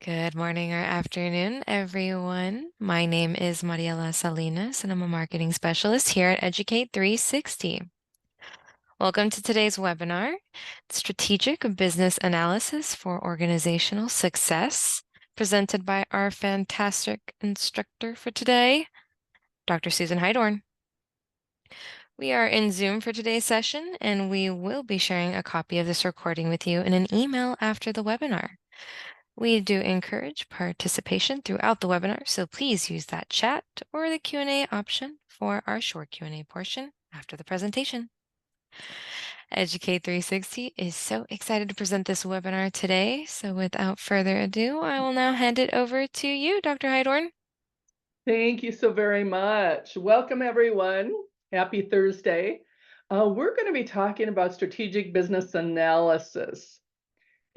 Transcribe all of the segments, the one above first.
Good morning or afternoon, everyone. My name is Mariela Salinas, and I'm a marketing specialist here at Educate 360. Welcome to today's webinar, Strategic Business Analysis for Organizational Success, presented by our fantastic instructor for today, Dr. Susan Heidorn. We are in Zoom for today's session, and we will be sharing a copy of this recording with you in an email after the webinar. We do encourage participation throughout the webinar, so please use that chat or the Q&A option for our short Q&A portion after the presentation. Educate 360 is so excited to present this webinar today, so without further ado, I will now hand it over to you, Dr. Heidorn. Thank you so very much. Welcome, everyone. Happy Thursday. We're going to be talking about strategic business analysis.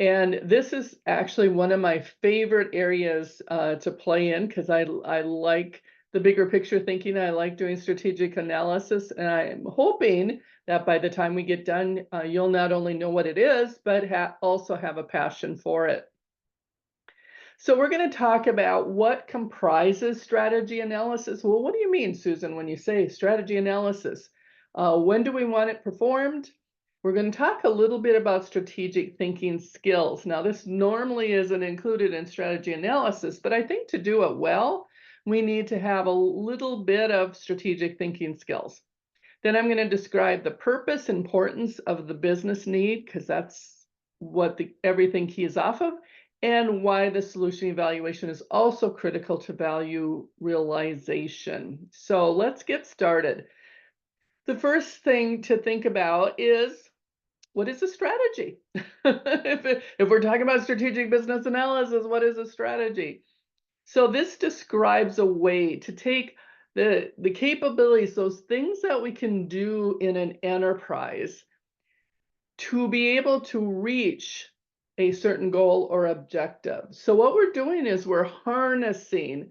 And this is actually one of my favorite areas to play in because I like the bigger picture thinking. I like doing strategic analysis. And I'm hoping that by the time we get done, you'll not only know what it is, but also have a passion for it. So we're going to talk about what comprises strategy analysis. Well, what do you mean, Susan, when you say strategy analysis? When do we want it performed? We're going to talk a little bit about strategic thinking skills. Now, this normally isn't included in strategy analysis, but I think to do it well, we need to have a little bit of strategic thinking skills. Then I'm going to describe the purpose, importance of the business need, because that's what everything keys off of, and why the solution evaluation is also critical to value realization. So let's get started. The first thing to think about is, what is a strategy? if we're talking about strategic business analysis, what is a strategy? So this describes a way to take the capabilities, those things that we can do in an enterprise to be able to reach a certain goal or objective. So what we're doing is we're harnessing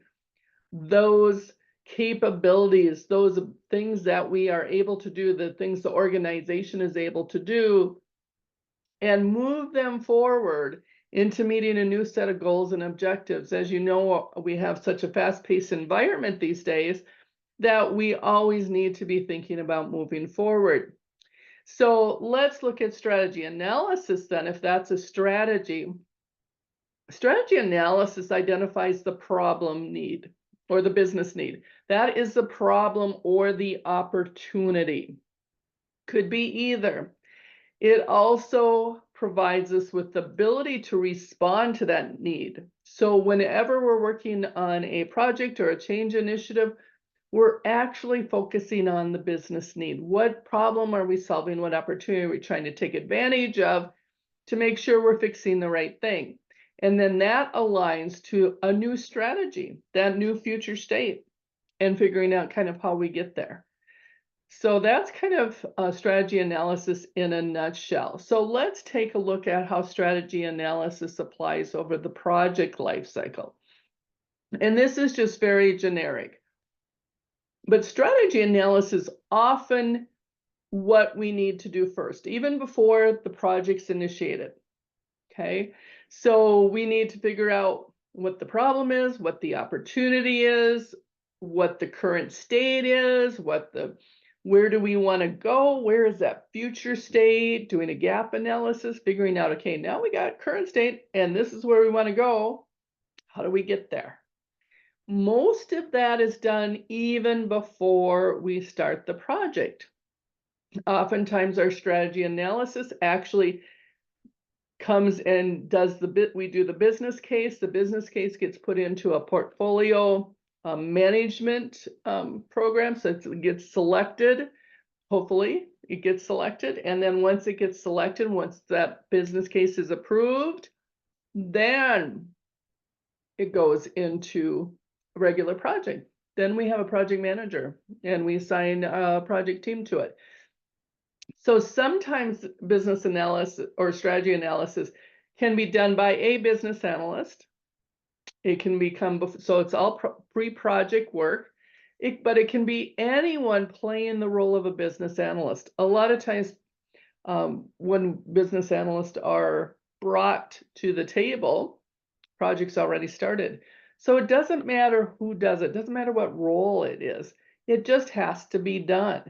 those capabilities, those things that we are able to do, the things the organization is able to do, and move them forward into meeting a new set of goals and objectives. As you know, we have such a fast-paced environment these days that we always need to be thinking about moving forward. So let's look at strategy analysis then, if that's a strategy. Strategy analysis identifies the problem need or the business need. That is the problem or the opportunity. Could be either. It also provides us with the ability to respond to that need. So whenever we're working on a project or a change initiative, we're actually focusing on the business need. What problem are we solving? What opportunity are we trying to take advantage of to make sure we're fixing the right thing? And then that aligns to a new strategy, that new future state, and figuring out kind of how we get there. So that's kind of a strategy analysis in a nutshell. So let's take a look at how strategy analysis applies over the project lifecycle. And this is just very generic. But strategy analysis often what we need to do first, even before the project's initiated. Okay, so we need to figure out what the problem is, what the opportunity is, what the current state is, where do we want to go? Where is that future state? Doing a gap analysis, figuring out, okay, now we got current state and this is where we want to go. How do we get there? Most of that is done even before we start the project. Oftentimes our strategy analysis actually comes and we do the business case. The business case gets put into a portfolio management program. So it gets selected, hopefully it gets selected. And then once it gets selected, once that business case is approved, then it goes into a regular project. Then we have a project manager and we assign a project team to it. So sometimes business analysis or strategy analysis can be done by a business analyst. It can become, so it's all pre-project work, but it can be anyone playing the role of a business analyst. A lot of times when business analysts are brought to the table, project's already started. So it doesn't matter who does it, doesn't matter what role it is. It just has to be done.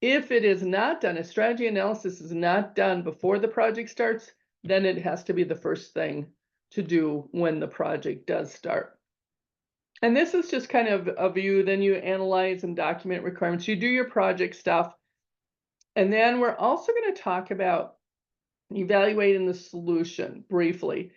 If it is not done, if strategy analysis is not done before the project starts, then it has to be the first thing to do when the project does start. And this is just kind of a view. Then you analyze and document requirements. You do your project stuff. And then we're also going to talk about evaluating the solution briefly,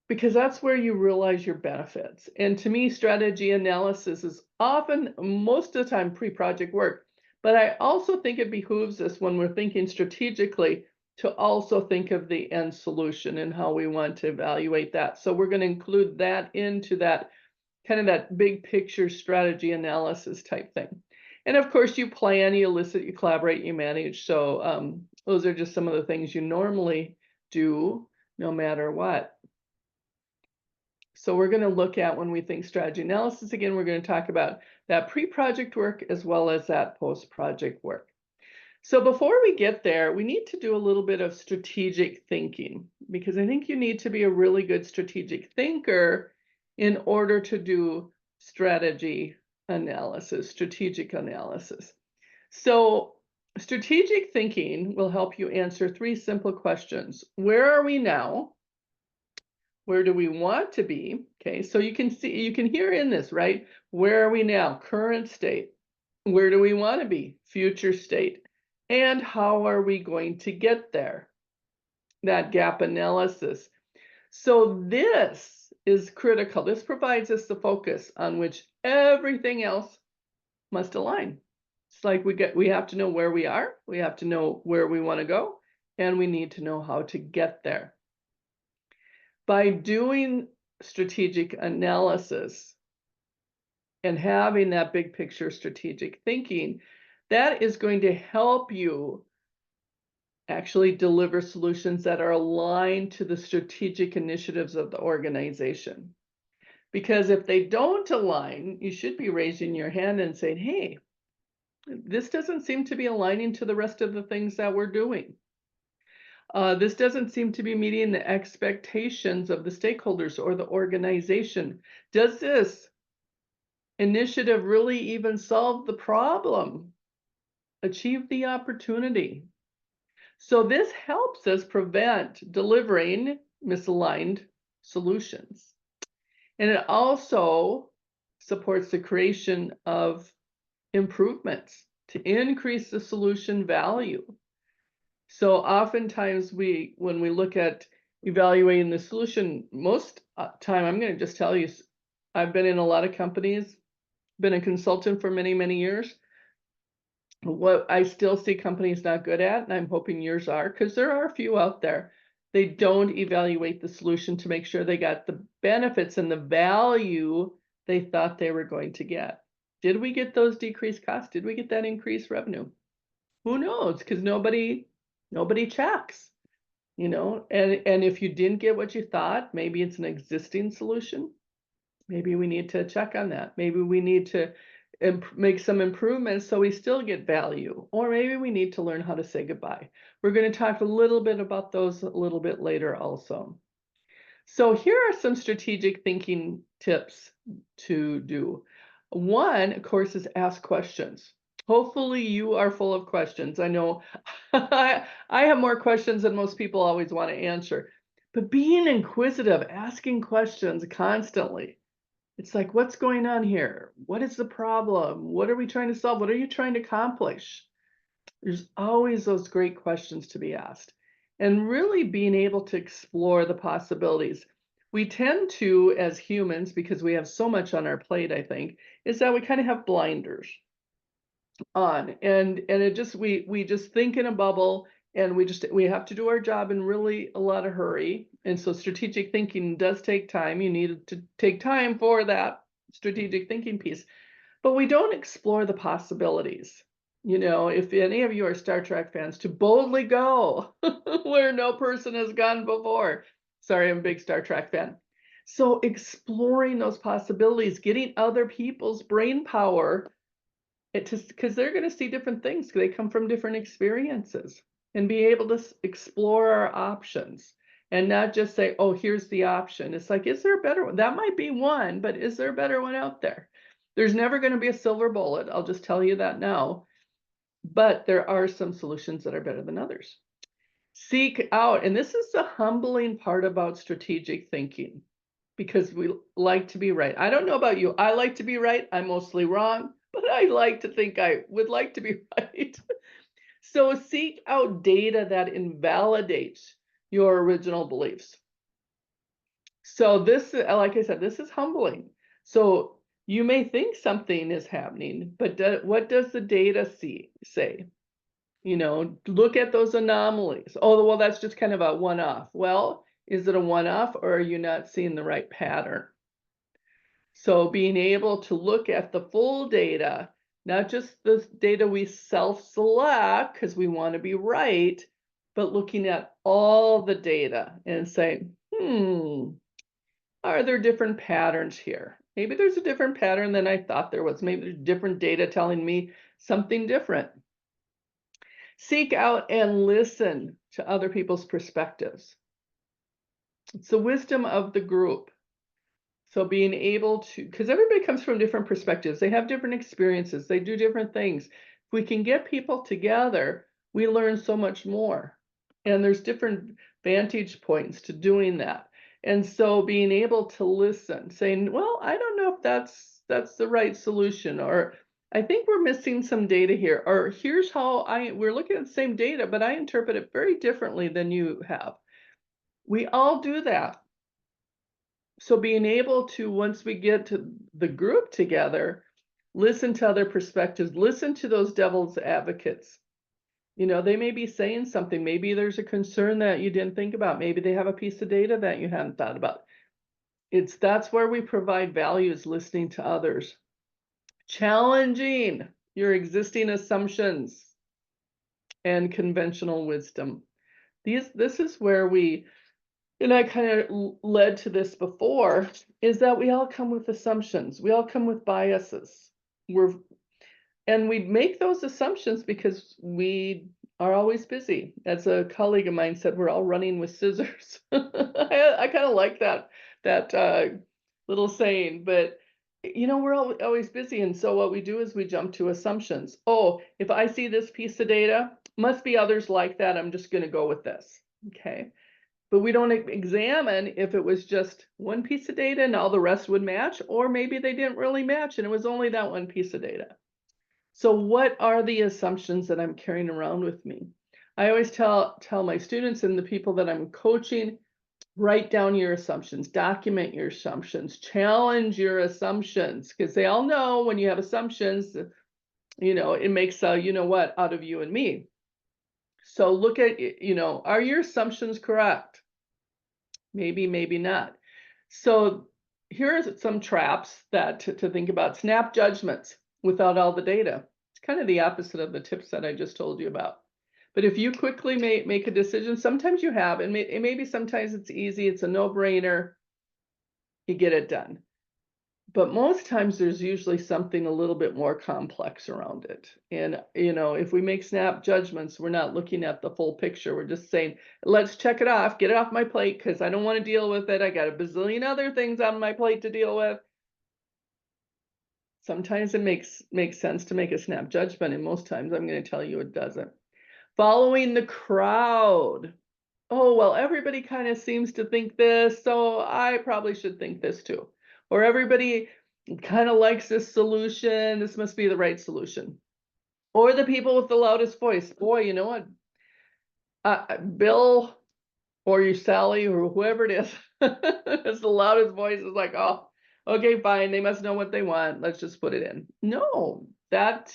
because that's where you realize your benefits. And to me, strategy analysis is often, most of the time, pre-project work. But I also think it behooves us when we're thinking strategically to also think of the end solution and how we want to evaluate that. So we're going to include that into that kind of that big picture strategy analysis type thing. And of course, you plan, you elicit, you collaborate, you manage. So those are just some of the things you normally do no matter what. So we're going to look at, when we think strategy analysis, again, we're going to talk about that pre-project work as well as that post-project work. So before we get there, we need to do a little bit of strategic thinking, because I think you need to be a really good strategic thinker in order to do strategy analysis, strategic analysis. So strategic thinking will help you answer 3 simple questions. Where are we now? Where do we want to be? Okay, so you can see, you can hear in this, right? Where are we now? Current state. Where do we want to be? Future state. And how are we going to get there? That gap analysis. So this is critical. This provides us the focus on which everything else must align. It's like we have to know where we are, we have to know where we want to go, and we need to know how to get there. By doing strategic analysis and having that big picture strategic thinking, that is going to help you actually deliver solutions that are aligned to the strategic initiatives of the organization. Because if they don't align, you should be raising your hand and saying, hey, this doesn't seem to be aligning to the rest of the things that we're doing. This doesn't seem to be meeting the expectations of the stakeholders or the organization. Does this initiative really even solve the problem? Achieve the opportunity? So this helps us prevent delivering misaligned solutions. And it also supports the creation of improvements to increase the solution value. So oftentimes when we look at evaluating the solution, most time, I'm going to just tell you, I've been in a lot of companies, been a consultant for many, many years. What I still see companies not good at, and I'm hoping yours are, because there are a few out there, they don't evaluate the solution to make sure they got the benefits and the value they thought they were going to get. Did we get those decreased costs? Did we get that increased revenue? Who knows? Because nobody checks, you know. And if you didn't get what you thought, maybe it's an existing solution. Maybe we need to check on that. Maybe we need to make some improvements so we still get value. Or maybe we need to learn how to say goodbye. We're going to talk a little bit about those a little bit later also. So here are some strategic thinking tips to do. One, of course, is ask questions. Hopefully you are full of questions. I know I have more questions than most people always want to answer. But being inquisitive, asking questions constantly. It's like, what's going on here? What is the problem? What are we trying to solve? What are you trying to accomplish? There's always those great questions to be asked. And really being able to explore the possibilities. We tend to, as humans, because we have so much on our plate, I think, is that we kind of have blinders on. And it just, we just think in a bubble, and we have to do our job in really a lot of hurry. And so strategic thinking does take time. You need to take time for that strategic thinking piece. But we don't explore the possibilities. You know, if any of you are Star Trek fans, to boldly go where no person has gone before. Sorry, I'm a big Star Trek fan. So exploring those possibilities, getting other people's brain power, because they're going to see different things. They come from different experiences, and be able to explore our options and not just say, oh, here's the option. It's like, is there a better one? That might be one, but is there a better one out there? There's never going to be a silver bullet. I'll just tell you that now. But there are some solutions that are better than others. Seek out, and this is the humbling part about strategic thinking, because we like to be right. I don't know about you. I like to be right. I'm mostly wrong, but I like to think I would like to be right. So seek out data that invalidates your original beliefs. So this, like I said, this is humbling. So you may think something is happening, but what does the data say? Look at those anomalies. Oh, well, that's just kind of a one-off. Well, is it a one-off, or are you not seeing the right pattern? So being able to look at the full data, not just the data we self-select because we want to be right, but looking at all the data and saying, are there different patterns here? Maybe there's a different pattern than I thought there was. Maybe there's different data telling me something different. Seek out and listen to other people's perspectives. It's the wisdom of the group. So being able to, because everybody comes from different perspectives, they have different experiences, they do different things. If we can get people together, we learn so much more. And there's different vantage points to doing that. And so being able to listen, saying, well, I don't know if that's the right solution, or I think we're missing some data here, or here's how we're looking at the same data, but I interpret it very differently than you have. We all do that. So being able to, once we get to the group together, listen to other perspectives, listen to those devil's advocates. They may be saying something. Maybe there's a concern that you didn't think about. Maybe they have a piece of data that you hadn't thought about. That's where we provide value, is listening to others. Challenging your existing assumptions and conventional wisdom. This is where and I kind of led to this before, is that we all come with assumptions. We all come with biases. And we make those assumptions because we are always busy. As a colleague of mine said, we're all running with scissors. I kind of like that little saying, but we're always busy. And so what we do is we jump to assumptions. Oh, if I see this piece of data, must be others like that. I'm just going to go with this. Okay. But we don't examine if it was just one piece of data and all the rest would match, or maybe they didn't really match and it was only that one piece of data. So what are the assumptions that I'm carrying around with me? I always tell my students and the people that I'm coaching, write down your assumptions, document your assumptions, challenge your assumptions, because they all know when you have assumptions, it makes what out of you and me. So look at, are your assumptions correct? Maybe, maybe not. So here are some traps that to think about. Snap judgments without all the data. It's kind of the opposite of the tips that I just told you about. But if you quickly make a decision, sometimes you have, and maybe sometimes it's easy, it's a no-brainer, you get it done. But most times there's usually something a little bit more complex around it. And, if we make snap judgments, we're not looking at the full picture. We're just saying, let's check it off, get it off my plate, because I don't want to deal with it. I got a bazillion other things on my plate to deal with. Sometimes it makes sense to make a snap judgment, and most times I'm going to tell you it doesn't. Following the crowd. Oh, well, everybody kind of seems to think this, so I probably should think this too. Or everybody kind of likes this solution, this must be the right solution. Or the people with the loudest voice. Boy, you know what? Bill or you Sally or whoever it is has the loudest voice, is like, oh, okay, fine, they must know what they want. Let's just put it in. No, that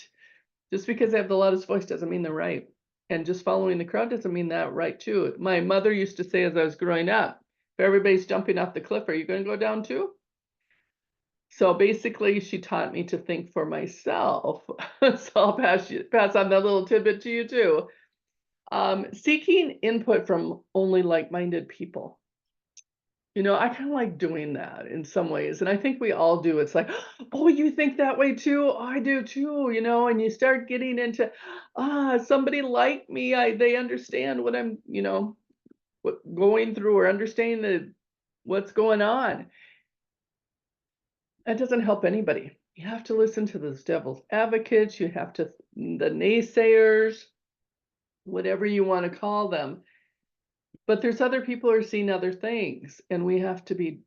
just because they have the loudest voice doesn't mean they're right. And just following the crowd doesn't mean that right too. My mother used to say as I was growing up, if everybody's jumping off the cliff, are you going to go down too? So basically, she taught me to think for myself. So I'll pass on that little tidbit to you too. Seeking input from only like-minded people. I kind of like doing that in some ways, and I think we all do. It's like, oh, you think that way too? Oh, I do too, and you start getting into, somebody like me, they understand what going through or understanding what's going on. That doesn't help anybody. You have to listen to those devil's advocates. You have to the naysayers, whatever you want to call them. But there's other people who are seeing other things, and we have to be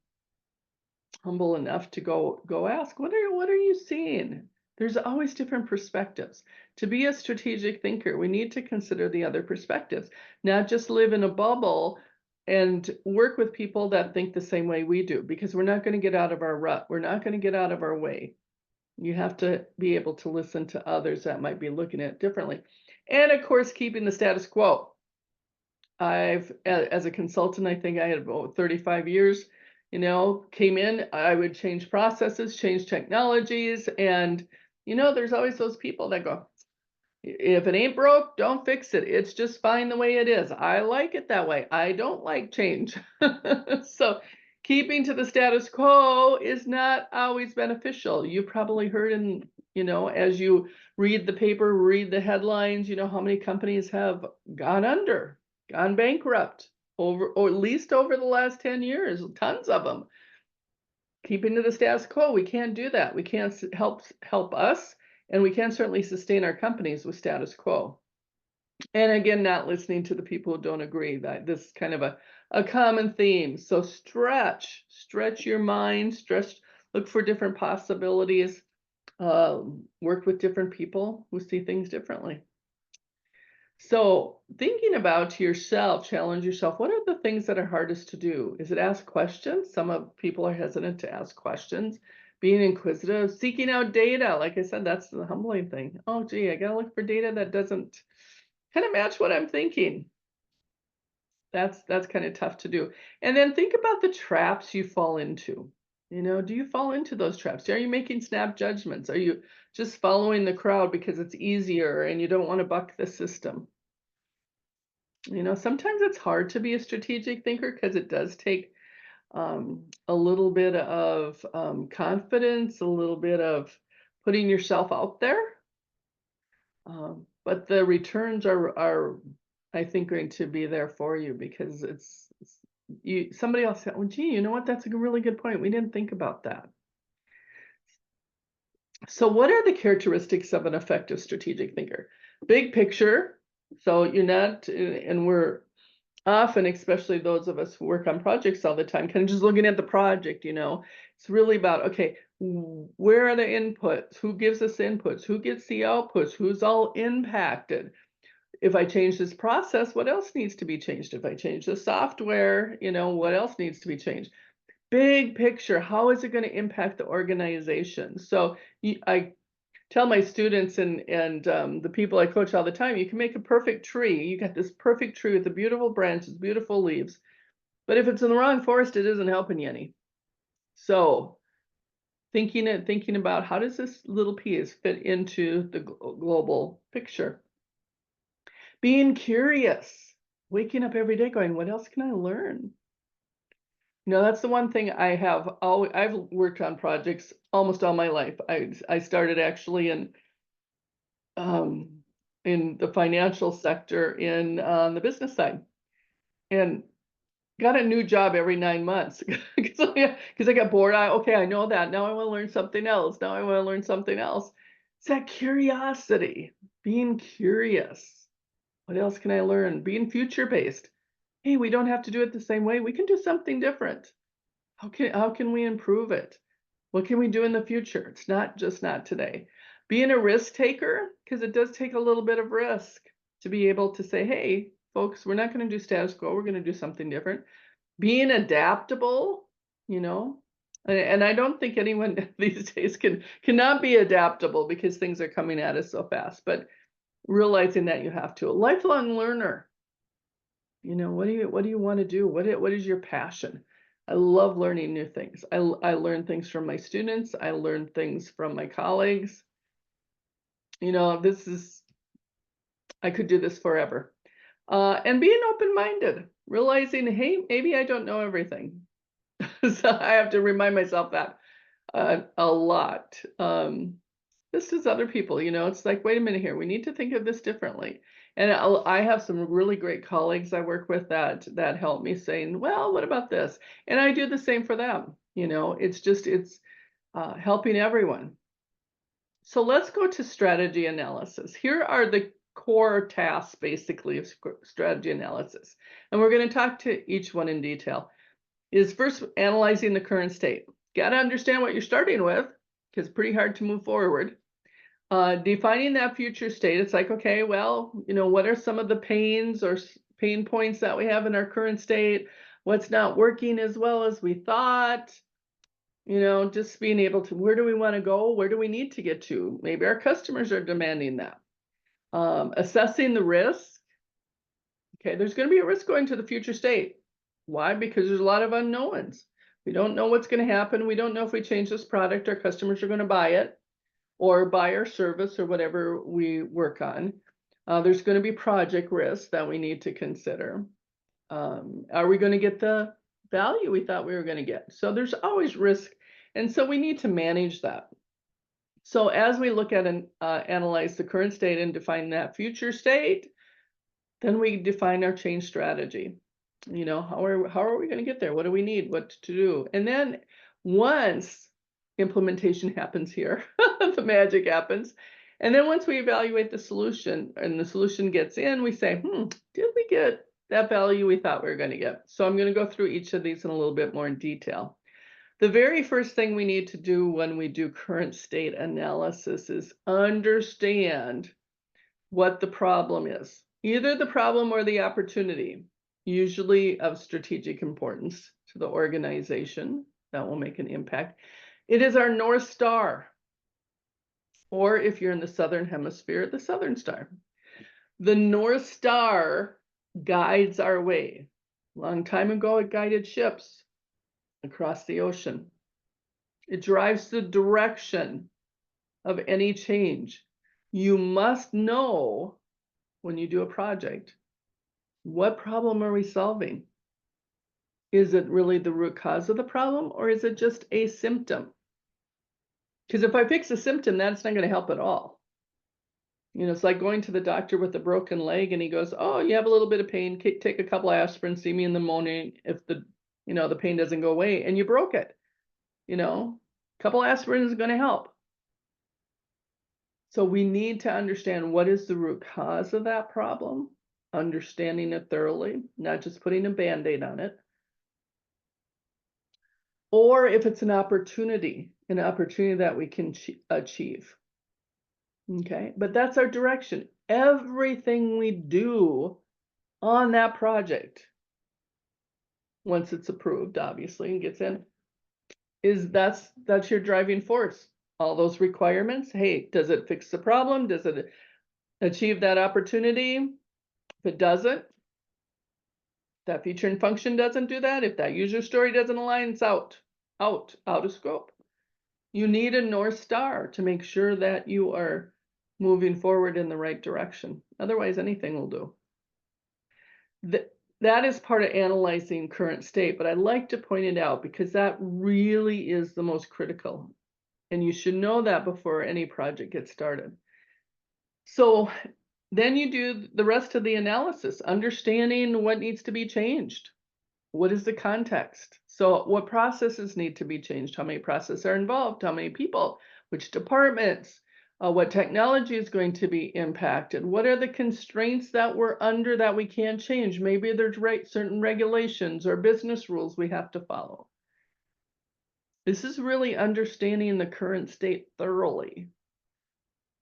humble enough to go ask, what are you seeing? There's always different perspectives. To be a strategic thinker, we need to consider the other perspectives, not just live in a bubble and work with people that think the same way we do, because we're not going to get out of our rut. We're not going to get out of our way. You have to be able to listen to others that might be looking at it differently. And of course, keeping the status quo. As a consultant, I think I had about 35 years, came in, I would change processes, change technologies. And, there's always those people that go, if it ain't broke, don't fix it. It's just fine the way it is. I like it that way. I don't like change. So keeping to the status quo is not always beneficial. You probably heard as you read the paper, read the headlines, how many companies have gone under, gone bankrupt or at least over the last 10 years, tons of them. Keeping to the status quo, we can't do that. We can't help us, and we can't certainly sustain our companies with status quo. And again, not listening to the people who don't agree. That this is kind of a common theme. So stretch your mind, look for different possibilities, work with different people who see things differently. So thinking about yourself, challenge yourself. What are the things that are hardest to do? Is it ask questions? Some of people are hesitant to ask questions. Being inquisitive, seeking out data. Like I said, that's the humbling thing. Oh, gee, I gotta look for data that doesn't kind of match what I'm thinking. That's kind of tough to do. And then think about the traps you fall into. Do you fall into those traps? Are you making snap judgments? Are you just following the crowd because it's easier and you don't want to buck the system? Sometimes it's hard to be a strategic thinker because it does take a little bit of confidence, a little bit of putting yourself out there. But the returns are, I think, going to be there for you because somebody else said, well, gee, you know what? That's a really good point. We didn't think about that. So what are the characteristics of an effective strategic thinker? Big picture. So you're not, and we're often, especially those of us who work on projects all the time, kind of just looking at the project, it's really about, okay, where are the inputs? Who gives us inputs? Who gets the outputs? Who's all impacted? If I change this process, what else needs to be changed? If I change the software, what else needs to be changed? Big picture, how is it going to impact the organization? So I tell my students and the people I coach all the time, you can make a perfect tree. You got this perfect tree with the beautiful branches, beautiful leaves. But if it's in the wrong forest, it isn't helping you any. So thinking about how does this little piece fit into the global picture? Being curious, waking up every day going, what else can I learn? That's the one thing I've worked on projects almost all my life. I started actually in the financial sector on the business side, and got a new job every 9 months because I got bored. I know that now I want to learn something else. Now I want to learn something else. It's that curiosity, being curious. What else can I learn? Being future based. Hey, we don't have to do it the same way. We can do something different. How can we improve it? What can we do in the future? It's not today. Being a risk taker, because it does take a little bit of risk to be able to say, hey, folks, we're not going to do status quo. We're going to do something different. Being adaptable, and I don't think anyone these days cannot be adaptable because things are coming at us so fast, but realizing that you have to. A lifelong learner. What do you want to do? What is your passion? I love learning new things. I learn things from my students. I learn things from my colleagues. I could do this forever. And being open-minded, realizing, hey, maybe I don't know everything. So I have to remind myself that a lot. This is other people, it's like, wait a minute here. We need to think of this differently. And I have some really great colleagues I work with that help me saying, well, what about this? And I do the same for them. It's helping everyone. So let's go to strategy analysis. Here are the core tasks, basically, of strategy analysis. And we're going to talk to each one in detail. Is first analyzing the current state. Got to understand what you're starting with, because it's pretty hard to move forward. Defining that future state. It's like, okay, well, what are some of the pains or pain points that we have in our current state? What's not working as well as we thought? Just being able to, where do we want to go? Where do we need to get to? Maybe our customers are demanding that. Assessing the risk. Okay, there's going to be a risk going to the future state. Why? Because there's a lot of unknowns. We don't know what's going to happen. We don't know if we change this product, our customers are going to buy it or buy our service or whatever we work on. There's going to be project risks that we need to consider. Are we going to get the value we thought we were going to get? So there's always risk. And so we need to manage that. So as we look at and analyze the current state and define that future state, then we define our change strategy. How are we going to get there? What do we need? What to do? And then once implementation happens here, the magic happens. And then once we evaluate the solution and the solution gets in, we say, did we get that value we thought we were going to get? So I'm going to go through each of these in a little bit more in detail. The very first thing we need to do when we do current state analysis is understand what the problem is, either the problem or the opportunity, usually of strategic importance to the organization that will make an impact. It is our North Star, or if you're in the Southern Hemisphere, the Southern Star. The North Star guides our way. A long time ago, it guided ships across the ocean. It drives the direction of any change. You must know when you do a project, what problem are we solving? Is it really the root cause of the problem, or is it just a symptom? Because if I fix a symptom, that's not going to help at all. It's like going to the doctor with a broken leg and he goes, oh, you have a little bit of pain, take a couple aspirin, see me in the morning if the pain doesn't go away, and you broke it. A couple aspirin is going to help. So we need to understand what is the root cause of that problem, understanding it thoroughly, not just putting a Band-Aid on it. Or if it's an opportunity that we can achieve. Okay, but that's our direction. Everything we do on that project, once it's approved, obviously, and gets in, that's your driving force. All those requirements. Hey, does it fix the problem? Does it achieve that opportunity? If it doesn't, that feature and function doesn't do that, if that user story doesn't align, it's out of scope. You need a North Star to make sure that you are moving forward in the right direction. Otherwise, anything will do. That is part of analyzing current state, but I like to point it out because that really is the most critical. And you should know that before any project gets started. So then you do the rest of the analysis, understanding what needs to be changed. What is the context? So what processes need to be changed? How many processes are involved? How many people? Which departments? What technology is going to be impacted? What are the constraints that we're under that we can't change? Maybe there's certain regulations or business rules we have to follow. This is really understanding the current state thoroughly.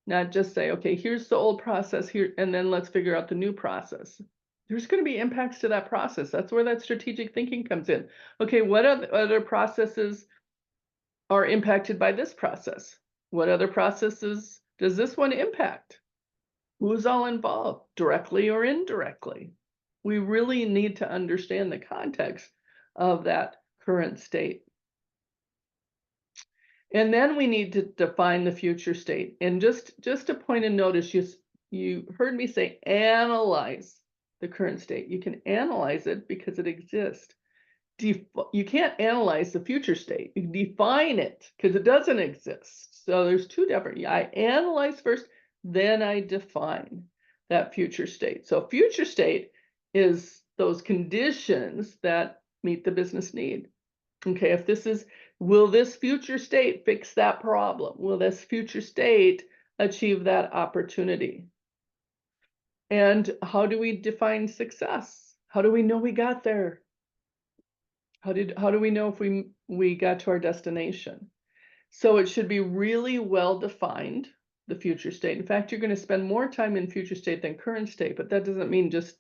Not just say, okay, here's the old process here, and then let's figure out the new process. There's going to be impacts to that process. That's where that strategic thinking comes in. Okay, what other processes are impacted by this process? What other processes does this one impact? Who's all involved, directly or indirectly? We really need to understand the context of that current state. And then we need to define the future state. And just a point of notice, you heard me say analyze the current state. You can analyze it because it exists. You can't analyze the future state. You define it because it doesn't exist. So there's two different. I analyze first, then I define. that future state. So future state is those conditions that meet the business need. Okay, if this is, will this future state fix that problem? Will this future state achieve that opportunity? And how do we define success? How do we know we got there? How do we know if we got to our destination? So it should be really well defined, the future state. In fact, you're going to spend more time in future state than current state, but that doesn't mean just,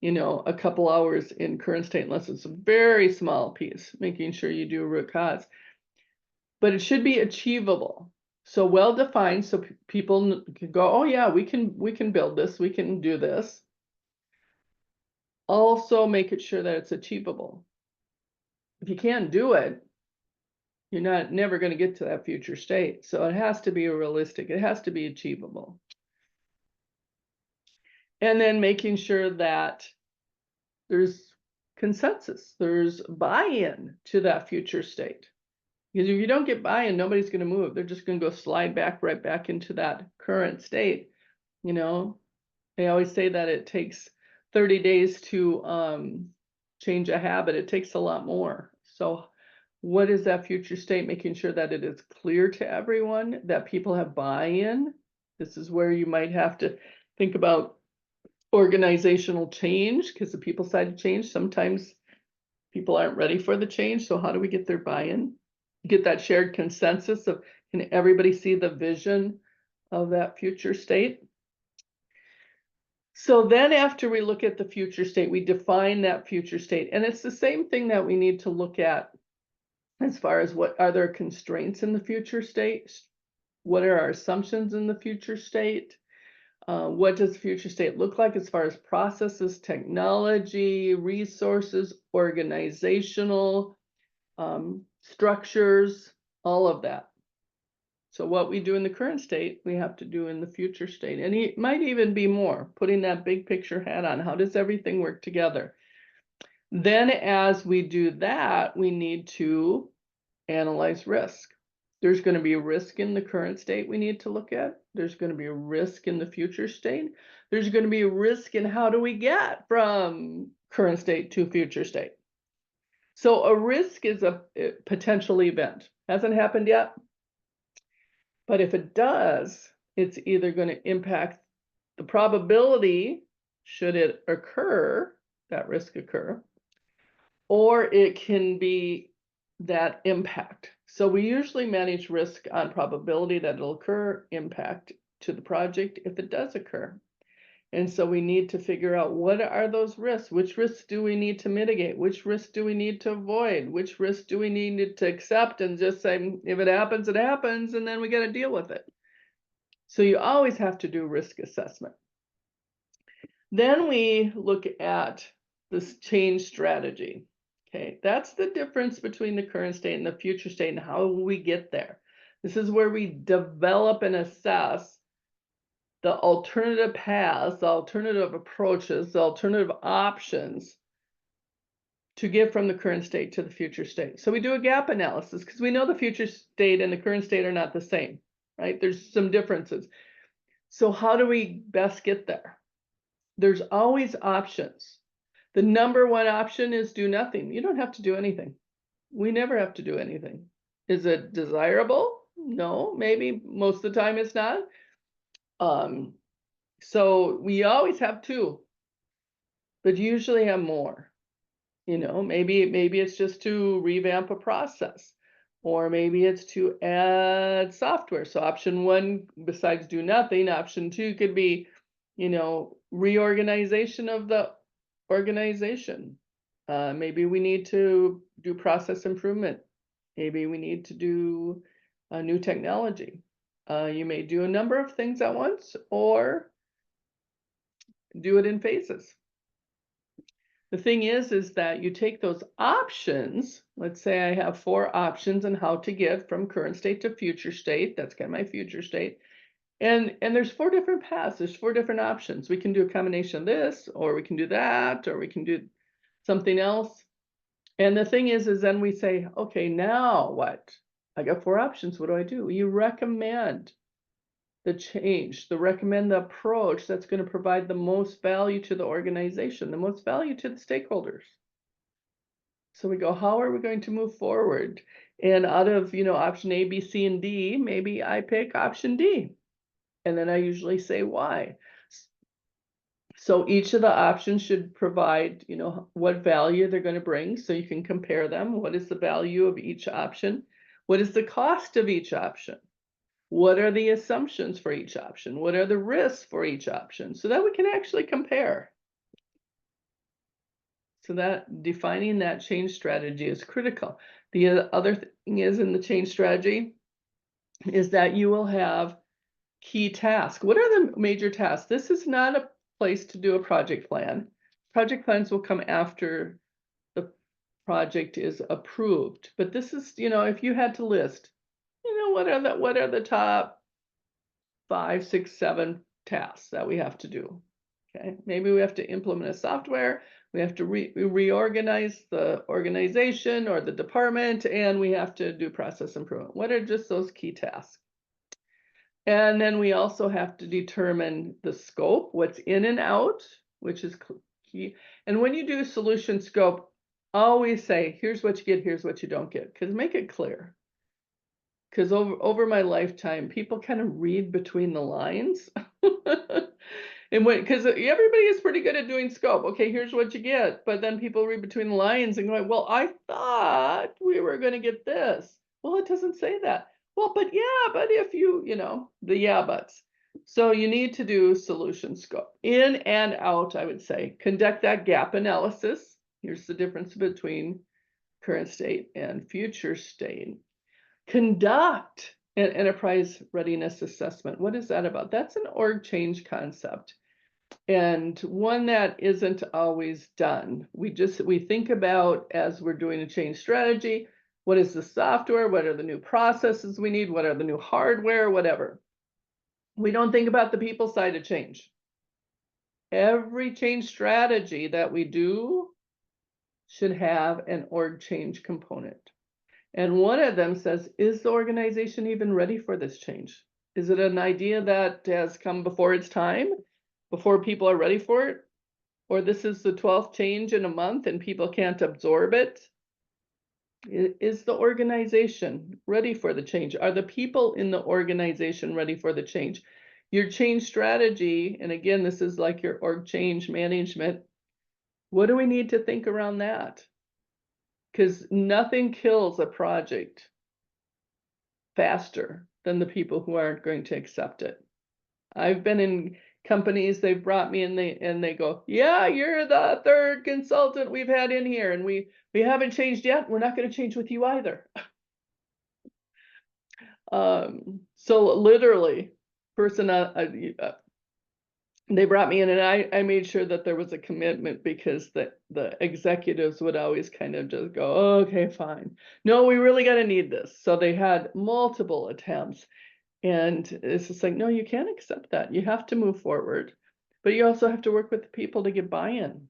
a couple hours in current state unless it's a very small piece, making sure you do root cause. But it should be achievable. So well defined so people can go, "Oh yeah, we can build this, we can do this." Also make it sure that it's achievable. If you can't do it, you're never going to get to that future state. So it has to be realistic. It has to be achievable. And then making sure that there's consensus, there's buy-in to that future state. Because if you don't get buy-in, nobody's going to move. They're just going to go slide back right back into that current state. They always say that it takes 30 days to change a habit. It takes a lot more. So what is that future state? Making sure that it is clear to everyone, that people have buy-in. This is where you might have to think about organizational change, because the people side of change, sometimes people aren't ready for the change. So how do we get their buy-in? Get that shared consensus of, can everybody see the vision of that future state? So then after we look at the future state, we define that future state. And it's the same thing that we need to look at as far as what are there constraints in the future state? What are our assumptions in the future state? What does the future state look like as far as processes, technology, resources, organizational structures, all of that. So what we do in the current state, we have to do in the future state. And it might even be more, putting that big picture hat on. How does everything work together? Then as we do that, we need to analyze risk. There's going to be a risk in the current state we need to look at. There's going to be a risk in the future state. There's going to be a risk in how do we get from current state to future state. So a risk is a potential event. Hasn't happened yet. But if it does, it's either going to impact the probability, should it occur, that risk occur, or it can be that impact. So we usually manage risk on probability that it'll occur, impact to the project if it does occur. And so we need to figure out, what are those risks? Which risks do we need to mitigate? Which risks do we need to avoid? Which risks do we need to accept and just say, if it happens, it happens, and then we got to deal with it. So you always have to do risk assessment. Then we look at this change strategy. Okay, that's the difference between the current state and the future state, and how will we get there? This is where we develop and assess the alternative paths, the alternative approaches, the alternative options to get from the current state to the future state. So we do a gap analysis, because we know the future state and the current state are not the same, right? There's some differences. So how do we best get there? There's always options. The number one option is do nothing. You don't have to do anything. We never have to do anything. Is it desirable? No, maybe most of the time it's not. So we always have two, but usually have more. Maybe it's just to revamp a process, or maybe it's to add software. So option one, besides do nothing, option two could be, reorganization of the organization. Maybe we need to do process improvement. Maybe we need to do a new technology. You may do a number of things at once, or do it in phases. The thing is that you take those options. Let's say I have 4 options on how to get from current state to future state. That's kind of my future state. And there's 4 different paths. There's 4 different options. We can do a combination of this, or we can do that, or we can do something else. And the thing is then we say, okay, now what? I got 4 options. What do? You recommend the change, recommend the approach that's going to provide the most value to the organization, the most value to the stakeholders. So we go, how are we going to move forward? And out of, option A, B, C, and D, maybe I pick option D. And then I usually say why. So each of the options should provide, what value they're going to bring so you can compare them. What is the value of each option? What is the cost of each option? What are the assumptions for each option? What are the risks for each option? So that we can actually compare. So that defining that change strategy is critical. The other thing is in the change strategy is that you will have key tasks. What are the major tasks? This is not a place to do a project plan. Project plans will come after the project is approved. But this is, if you had to list, what are the top 5, 6, 7 tasks that we have to do? Okay, maybe we have to implement a software, we have to reorganize the organization or the department, and we have to do process improvement. What are just those key tasks? And then we also have to determine the scope, what's in and out, which is key. And when you do solution scope, always say, here's what you get, here's what you don't get, because make it clear. Because over my lifetime, people kind of read between the lines. And because everybody is pretty good at doing scope. Okay, here's what you get. But then people read between the lines and going, well, I thought we were going to get this. Well, it doesn't say that. Well, but yeah, but if the yeah buts. So you need to do solution scope. In and out, I would say. Conduct that gap analysis. Here's the difference between current state and future state. Conduct an enterprise readiness assessment. What is that about? That's an org change concept, and one that isn't always done. We think about, as we're doing a change strategy, what is the software? What are the new processes we need? What are the new hardware? Whatever. We don't think about the people side of change. Every change strategy that we do should have an org change component. And one of them says, is the organization even ready for this change? Is it an idea that has come before its time, before people are ready for it? Or this is the 12th change in a month and people can't absorb it? Is the organization ready for the change? Are the people in the organization ready for the change? Your change strategy, and again, this is like your org change management. What do we need to think around that? Because nothing kills a project faster than the people who aren't going to accept it. I've been in companies, they've brought me in, and they go, yeah, you're the third consultant we've had in here, and we haven't changed yet. We're not going to change with you either. So literally, they brought me in, and I made sure that there was a commitment, because the executives would always kind of just go, oh, okay, fine. No, we really got to need this. So they had multiple attempts, and it's just like, no, you can't accept that. You have to move forward, but you also have to work with the people to get buy-in.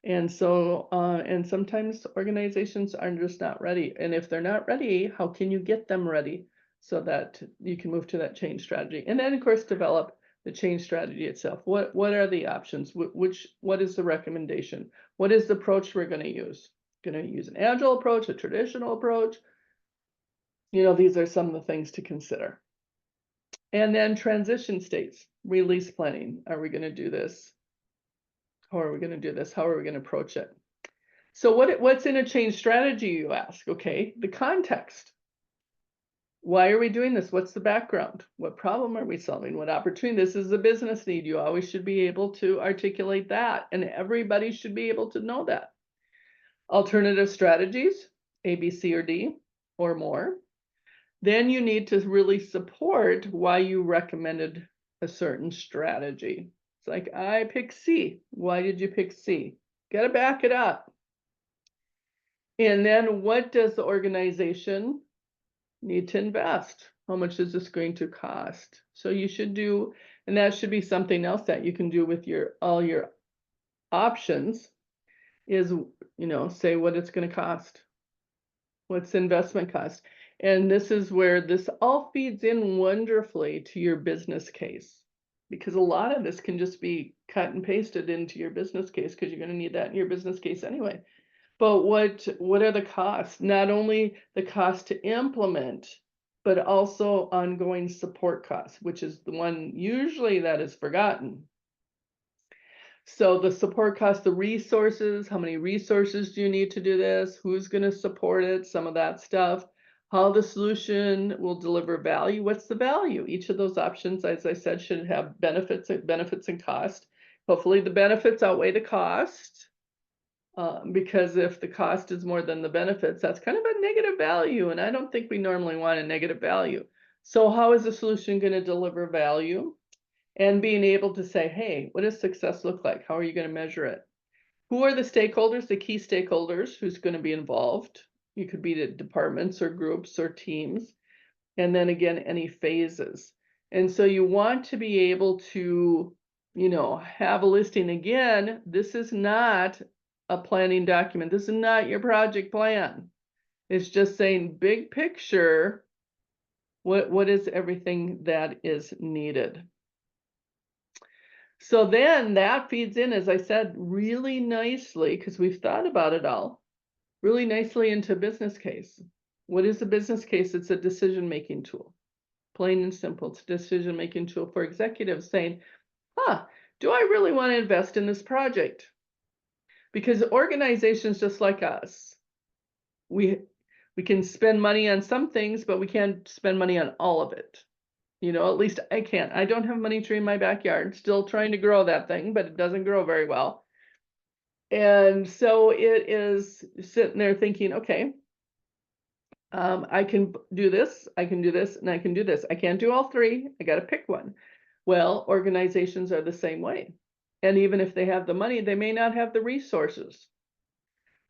And so, and sometimes organizations are just not ready. And if they're not ready, how can you get them ready so that you can move to that change strategy? And then, of course, develop the change strategy itself. What are the options? What is the recommendation? What is the approach we're going to use? Going to use an agile approach, a traditional approach? These are some of the things to consider. And then transition states, release planning. Are we going to do this? How are we going to do this? How are we going to approach it? So what's in a change strategy, you ask? Okay, the context. Why are we doing this? What's the background? What problem are we solving? What opportunity? This is a business need. You always should be able to articulate that, and everybody should be able to know that. Alternative strategies, A, B, C, or D, or more. Then you need to really support why you recommended a certain strategy. It's like, I picked C. Why did you pick C? Got to back it up. And then what does the organization need to invest? How much is this going to cost? So you should do, and that should be something else that you can do with all your options, is, say what it's going to cost. What's the investment cost? And this is where this all feeds in wonderfully to your business case, because a lot of this can just be cut and pasted into your business case because you're going to need that in your business case anyway. But what are the costs? Not only the cost to implement, but also ongoing support costs, which is the one usually that is forgotten. So the support costs, the resources, how many resources do you need to do this? Who's going to support it? Some of that stuff. How the solution will deliver value. What's the value? Each of those options, as I said, should have benefits and cost. Hopefully the benefits outweigh the cost. Because if the cost is more than the benefits, that's kind of a negative value. And I don't think we normally want a negative value. So how is the solution going to deliver value? And being able to say, hey, what does success look like? How are you going to measure it? Who are the stakeholders, the key stakeholders, who's going to be involved? You could be the departments or groups or teams. And then again, any phases. And so you want to be able to, have a listing. Again, this is not a planning document. This is not your project plan. It's just saying big picture, what is everything that is needed. So then that feeds in, as I said, really nicely, because we've thought about it all, really nicely into business case. What is a business case? It's a decision-making tool. Plain and simple. It's a decision-making tool for executives saying, do I really want to invest in this project? Because organizations just like us, we can spend money on some things, but we can't spend money on all of it. At least I can't. I don't have a money tree in my backyard, still trying to grow that thing, but it doesn't grow very well. And so it is sitting there thinking, okay, I can do this, I can do this, and I can do this. I can't do all three. I got to pick one. Well, organizations are the same way. And even if they have the money, they may not have the resources.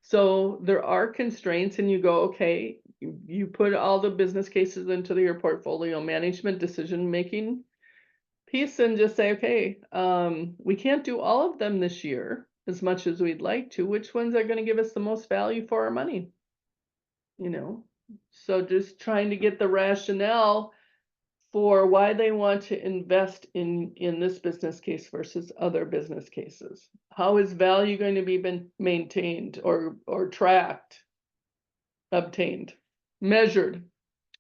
So there are constraints, and you go, okay, you put all the business cases into your portfolio management decision-making piece and just say, okay, we can't do all of them this year as much as we'd like to. Which ones are going to give us the most value for our money? So just trying to get the rationale for why they want to invest in this business case versus other business cases. How is value going to be maintained or tracked, obtained, measured,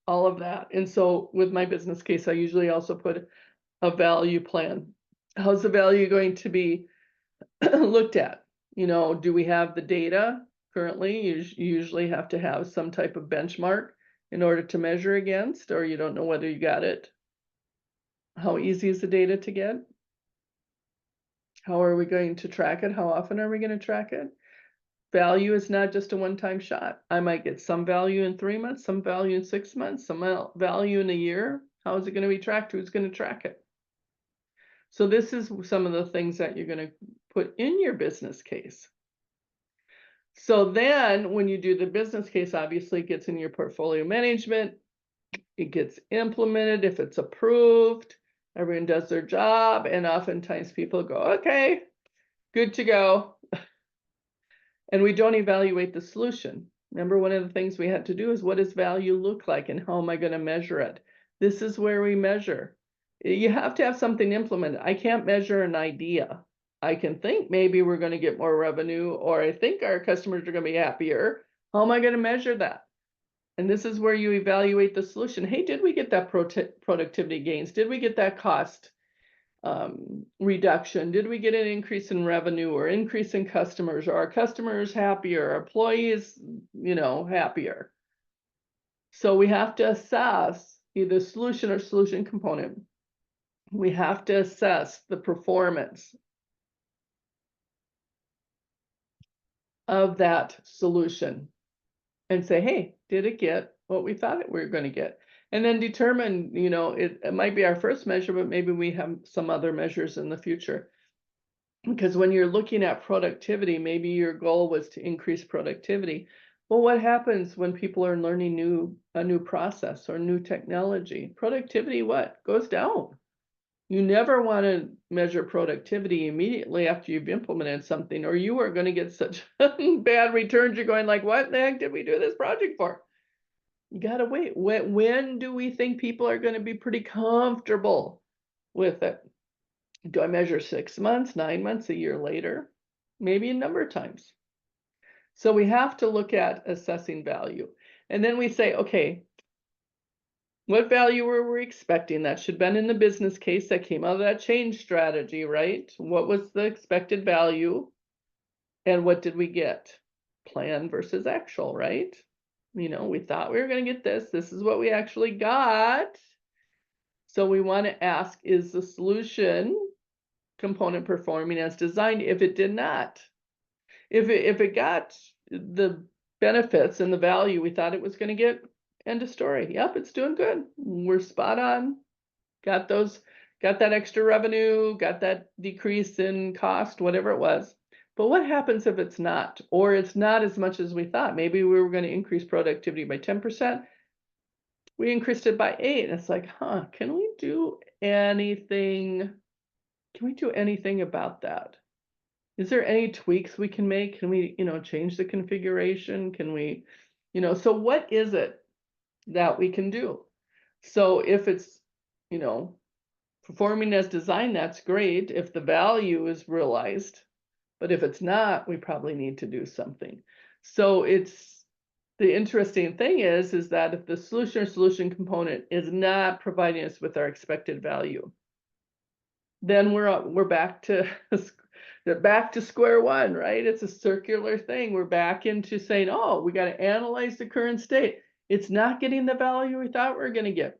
all of that. And so with my business case, I usually also put a value plan. How's the value going to be looked at? Do we have the data currently? You usually have to have some type of benchmark in order to measure against, or you don't know whether you got it. How easy is the data to get? How are we going to track it? How often are we going to track it? Value is not just a one-time shot. I might get some value in 3 months, some value in 6 months, some value in a year. How is it going to be tracked? Who's going to track it? So this is some of the things that you're going to put in your business case. So then when you do the business case, obviously it gets in your portfolio management. It gets implemented if it's approved. Everyone does their job. And oftentimes people go, okay, good to go. And we don't evaluate the solution. Remember, one of the things we had to do is what does value look like and how am I going to measure it? This is where we measure. You have to have something implemented. I can't measure an idea. I can think maybe we're going to get more revenue, or I think our customers are going to be happier. How am I going to measure that? And this is where you evaluate the solution. Hey, did we get that productivity gains? Did we get that cost reduction? Did we get an increase in revenue or increase in customers? Are our customers happier? Are employees, happier? So we have to assess either solution or solution component. We have to assess the performance of that solution and say, hey, did it get what we thought we were going to get? And then determine, it might be our first measure, but maybe we have some other measures in the future. Because when you're looking at productivity, maybe your goal was to increase productivity. Well, what happens when people are learning a new process or new technology? Productivity goes down. You never want to measure productivity immediately after you've implemented something, or you are going to get such bad returns. You're going like, what the heck did we do this project for? You gotta wait. When do we think people are gonna be pretty comfortable with it? Do I measure 6 months, 9 months, a year later? Maybe a number of times. So we have to look at assessing value. And then we say, okay, what value were we expecting? That should have been in the business case that came out of that change strategy, right? What was the expected value and what did we get? Plan versus actual, right? We thought we were going to get this. This is what we actually got. So we want to ask, is the solution component performing as designed? If it did not, if it got the benefits and the value we thought it was going to get, end of story. Yep, it's doing good. We're spot on. Got that extra revenue, got that decrease in cost, whatever it was. But what happens if it's not, or it's not as much as we thought? Maybe we were going to increase productivity by 10%. We increased it by 8. And it's like, can we do anything? Can we do anything about that? Is there any tweaks we can make? Can we, change the configuration? Can we, so what is it that we can do? So if it's, you know, performing as designed, that's great if the value is realized. But if it's not, we probably need to do something. So the interesting thing is that if the solution or solution component is not providing us with our expected value, then we're back to back to square one, right? It's a circular thing. We're back into saying, oh, we got to analyze the current state. It's not getting the value we thought we were going to get.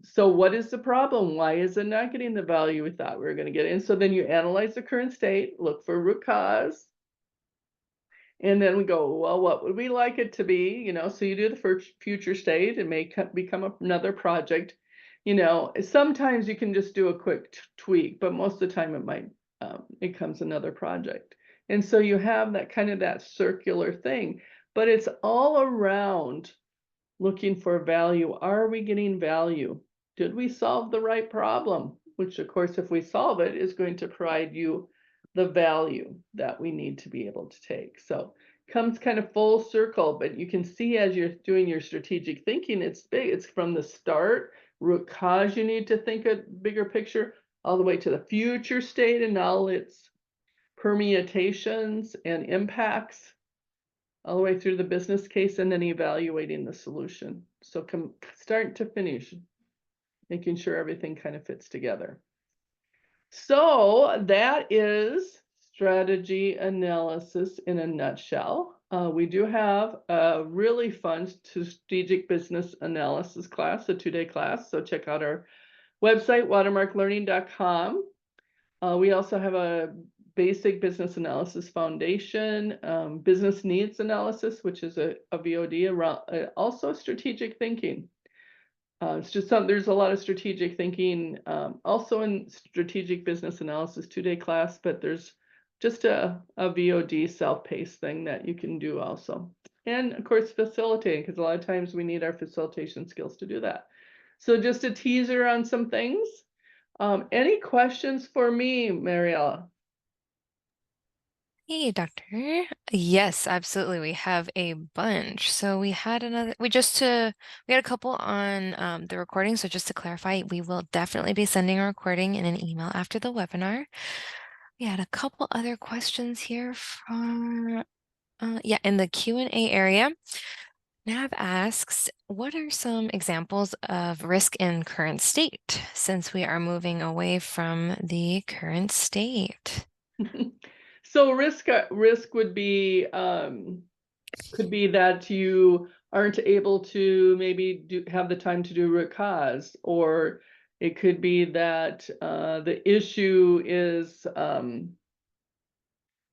So what is the problem? Why is it not getting the value we thought we were going to get? And so then you analyze the current state, look for root cause, and then we go, well, what would we like it to be? So you do the future state. It may become another project. Sometimes you can just do a quick tweak, but most of the time it becomes another project. And so you have that circular thing, but it's all around looking for value. Are we getting value? Did we solve the right problem? Which, of course, if we solve it, is going to provide you the value that we need to be able to take. So comes kind of full circle, but you can see as you're doing your strategic thinking, it's big. It's from the start, root cause, you need to think a bigger picture, all the way to the future state and all its permutations and impacts, all the way through the business case, and then evaluating the solution. So start to finish, making sure everything kind of fits together. So that is strategy analysis in a nutshell. We do have a really fun strategic business analysis class, a 2-day class. So check out our website, watermarklearning.com. We also have a basic business analysis foundation, business needs analysis, which is a VOD around, also strategic thinking. It's just there's a lot of strategic thinking also in strategic business analysis 2-day class, but there's just a VOD self-paced thing that you can do also. And of course, facilitating, because a lot of times we need our facilitation skills to do that. So just a teaser on some things. Any questions for me, Mariella? Hey, doctor. Yes, absolutely. We have a bunch. So we had we had a couple on the recording. So just to clarify, we will definitely be sending a recording in an email after the webinar. We had a couple other questions here from, yeah, in the Q&A area. Nav asks, what are some examples of risk in current state since we are moving away from the current state? So risk would be could be that you aren't able to maybe have the time to do root cause, or it could be that the issue is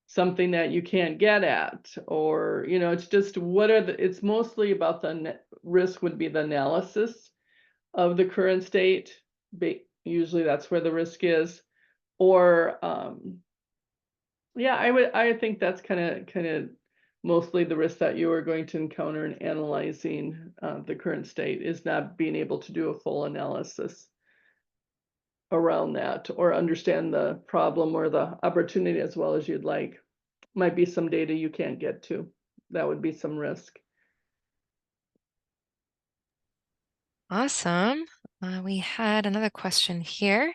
something that you can't get at, or it's just it's mostly about the risk would be the analysis of the current state. Usually that's where the risk is, or yeah, I think that's kind of mostly the risk that you are going to encounter in analyzing the current state, is not being able to do a full analysis around that or understand the problem or the opportunity as well as you'd like. Might be some data you can't get to. That would be some risk. Awesome. We had another question here.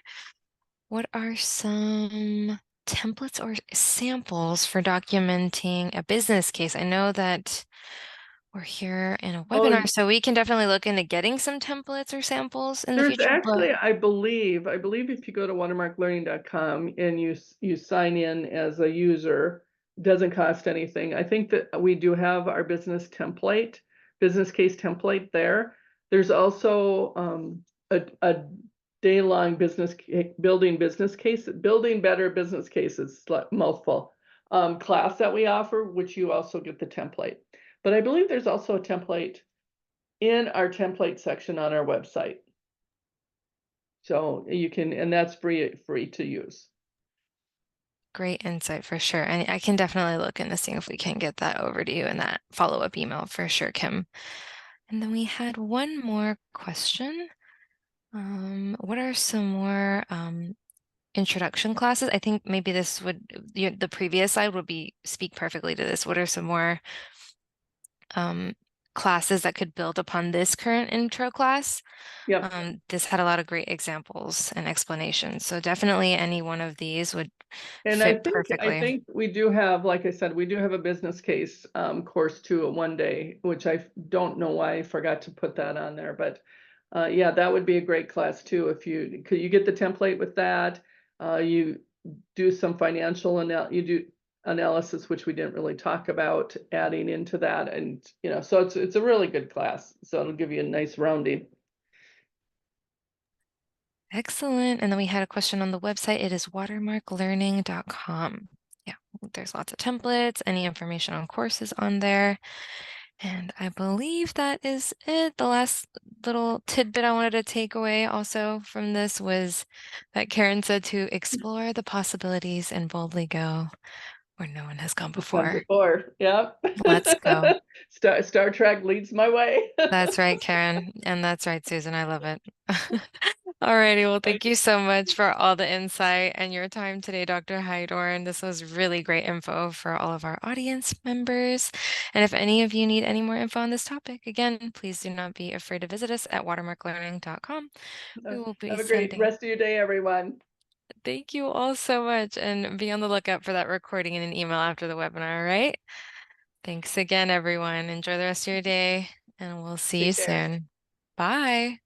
What are some templates or samples for documenting a business case? I know that we're here in a Oh, webinar, so we can definitely look into getting some templates or samples in the there's future, but actually, I believe if you go to watermarklearning.com and you sign in as a user, doesn't cost anything. I think that we do have our business case template there. There's also a day-long building better business cases, mouthful, class that we offer, which you also get the template. But I believe there's also a template in our template section on our website. So you can, and that's free to use. great insight for sure. And I can definitely look into seeing if we can get that over to you in that follow-up email for sure, Kim. And then we had one more question. What are some more introduction classes? I think maybe this would, the previous slide would be speak perfectly to this. What are some more um, classes that could build upon this current intro class? Yep. This had a lot of great examples and explanations. So definitely any one of these would And I fit think I perfectly. think we do have, like I said, we do have a business case course too, a 1 day, which I don't know why I forgot to put that on there, but yeah, that would be a great class too. If you could, you get the template with that. You do some you do analysis, which we didn't really talk about adding into that, and so it's a really good class. So it'll give you a nice rounding. Excellent. And then we had a question on the website. It is watermarklearning.com. Yeah, there's lots of templates, any information on courses on there. And I believe that is it. The last little tidbit I wanted to take away also from this was that Karen said to explore the possibilities and boldly go where no one has gone It's done before. before. Yep. Let's go. Star Trek leads my way. That's right, Karen. And that's right, Susan. I love it. Alrighty, well, thank you so much for all the insight and your time today, Dr. Hydorn. This was really great info for all of our audience members. And if any of you need any more info on this topic, again, please do not be afraid to visit us at watermarklearning.com. We will be Have a great sending. rest of your day, everyone. Thank you all so much, and be on the lookout for that recording in an email after the webinar, all right? Thanks again, everyone. Enjoy the rest of your day, and we'll see you Take care. soon. Bye.